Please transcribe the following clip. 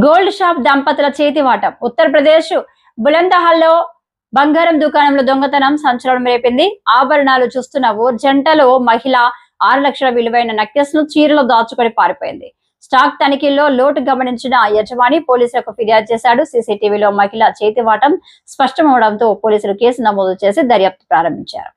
Gold shop దంపతుల చేతివాటం. ఉత్తరప్రదేశ్ బులందహల్లో బంగారం దుకాణంలో దొంగతనం సంచలనం రేపింది. ఆభరణాలు చూస్తున్న ఓ జంటలో మహిళ 6 లక్షల విలువైన నెక్లెస్ ను చీరలో దాచుకొని పారిపోయింది. స్టాక్ తనిఖీల్లో లోటు గమనించిన యజమాని పోలీసులకు ఫిర్యాదు చేశాడు. సీసీటీవీలో మహిళ చేతివాటం స్పష్టమవడంతో పోలీసులు కేసు నమోదు చేసి దర్యాప్తు ప్రారంభించారు.